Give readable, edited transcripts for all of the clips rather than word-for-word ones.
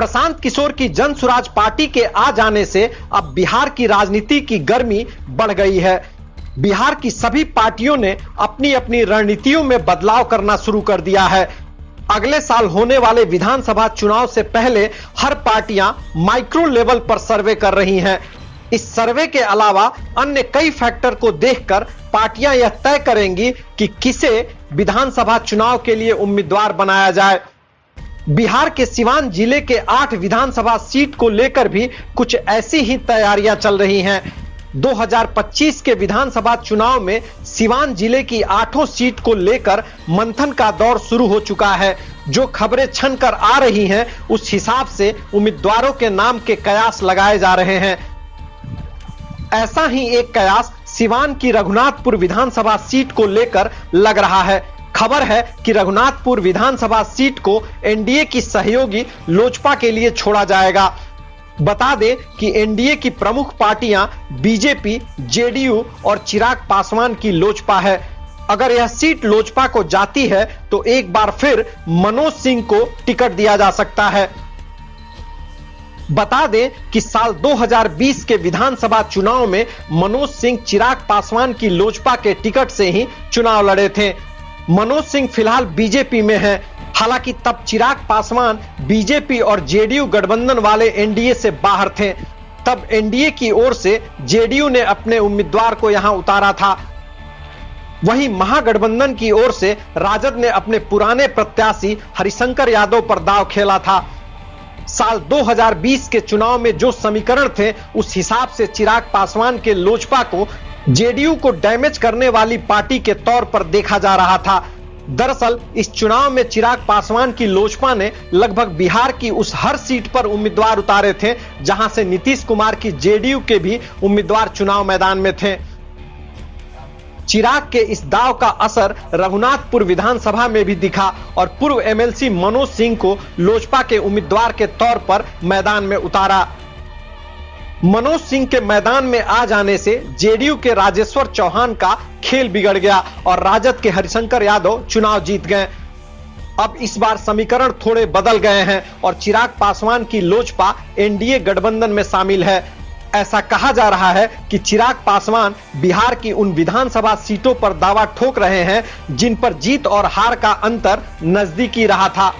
प्रशांत किशोर की जन सुराज पार्टी के आ जाने से अब बिहार की राजनीति की गर्मी बढ़ गई है। बिहार की सभी पार्टियों ने अपनी अपनी रणनीतियों में बदलाव करना शुरू कर दिया है। अगले साल होने वाले विधानसभा चुनाव से पहले हर पार्टियां माइक्रो लेवल पर सर्वे कर रही हैं। इस सर्वे के अलावा अन्य कई फैक्टर को देखकर पार्टियां यह तय करेंगी कि किसे विधानसभा चुनाव के लिए उम्मीदवार बनाया जाए। बिहार के सिवान जिले के 8 विधानसभा सीट को लेकर भी कुछ ऐसी ही तैयारियां चल रही हैं। 2025 के विधानसभा चुनाव में सिवान जिले की 8 सीट को लेकर मंथन का दौर शुरू हो चुका है। जो खबरें छनकर आ रही हैं उस हिसाब से उम्मीदवारों के नाम के कयास लगाए जा रहे हैं। ऐसा ही एक कयास सिवान की रघुनाथपुर विधानसभा सीट को लेकर लग रहा है। खबर है कि रघुनाथपुर विधानसभा सीट को एनडीए की सहयोगी लोजपा के लिए छोड़ा जाएगा। बता दें कि एनडीए की प्रमुख पार्टियां बीजेपी, जेडीयू और चिराग पासवान की लोजपा है। अगर यह सीट लोजपा को जाती है तो एक बार फिर मनोज सिंह को टिकट दिया जा सकता है। बता दें कि साल 2020 के विधानसभा चुनाव में मनोज सिंह चिराग पासवान की लोजपा के टिकट से ही चुनाव लड़े थे। मनोज सिंह फिलहाल बीजेपी में है। हालांकि तब चिराग पासवान बीजेपी और जेडीयू गठबंधन वाले एनडीए से बाहर थे। तब एनडीए की ओर से जेडीयू ने अपने उम्मीदवार को यहां उतारा था। वहीं महागठबंधन की ओर से राजद ने अपने पुराने प्रत्याशी हरिशंकर यादव पर दांव खेला था। साल 2020 के चुनाव में जो समीकरण थे उस हिसाब से चिराग पासवान के लोजपा को जेडीयू को डैमेज करने वाली पार्टी के तौर पर देखा जा रहा था। दरअसल इस चुनाव में चिराग पासवान की लोजपा ने लगभग बिहार की उस हर सीट पर उम्मीदवार उतारे थे जहां से नीतीश कुमार की जेडीयू के भी उम्मीदवार चुनाव मैदान में थे। चिराग के इस दाव का असर रघुनाथपुर विधानसभा में भी दिखा और पूर्व एमएलसी मनोज सिंह को लोजपा के उम्मीदवार के तौर पर मैदान में उतारा। मनोज सिंह के मैदान में आ जाने से जेडीयू के राजेश्वर चौहान का खेल बिगड़ गया और राजद के हरिशंकर यादव चुनाव जीत गए। अब इस बार समीकरण थोड़े बदल गए हैं और चिराग पासवान की लोजपा एनडीए गठबंधन में शामिल है। ऐसा कहा जा रहा है कि चिराग पासवान बिहार की उन विधानसभा सीटों पर दावा ठोक रहे हैं जिन पर जीत और हार का अंतर नजदीकी रहा था।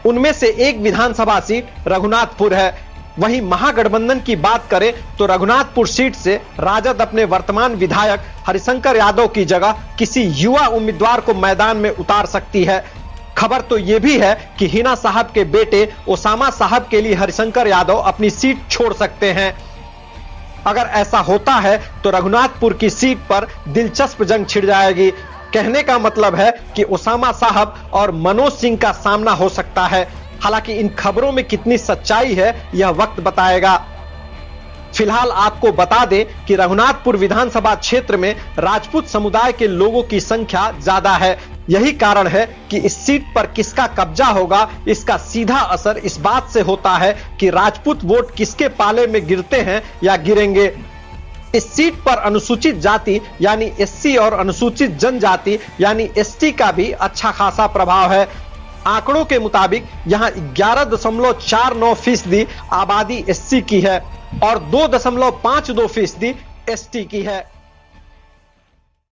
उनमें से एक विधानसभा सीट रघुनाथपुर है। वहीं महागठबंधन की बात करें तो रघुनाथपुर सीट से राजद अपने वर्तमान विधायक हरिशंकर यादव की जगह किसी युवा उम्मीदवार को मैदान में उतार सकती है। खबर तो यह भी है कि हिना साहब के बेटे ओसामा साहब के लिए हरिशंकर यादव अपनी सीट छोड़ सकते हैं। अगर ऐसा होता है तो रघुनाथपुर की सीट पर दिलचस्प जंग छिड़ जाएगी। कहने का मतलब है कि ओसामा साहब और मनोज सिंह का सामना हो सकता है। हालांकि इन खबरों में कितनी सच्चाई है यह वक्त बताएगा। फिलहाल आपको बता दें कि रघुनाथपुर विधानसभा क्षेत्र में राजपूत समुदाय के लोगों की संख्या ज्यादा है। यही कारण है कि इस सीट पर किसका कब्जा होगा इसका सीधा असर इस बात से होता है कि राजपूत वोट किसके पाले में गिरते हैं या गिरेंगे। इस सीट पर अनुसूचित जाति यानी एससी और अनुसूचित जनजाति यानी एसटी का भी अच्छा खासा प्रभाव है। आंकड़ों के मुताबिक यहां 11.49% आबादी एससी की है और 2.52% एसटी की है।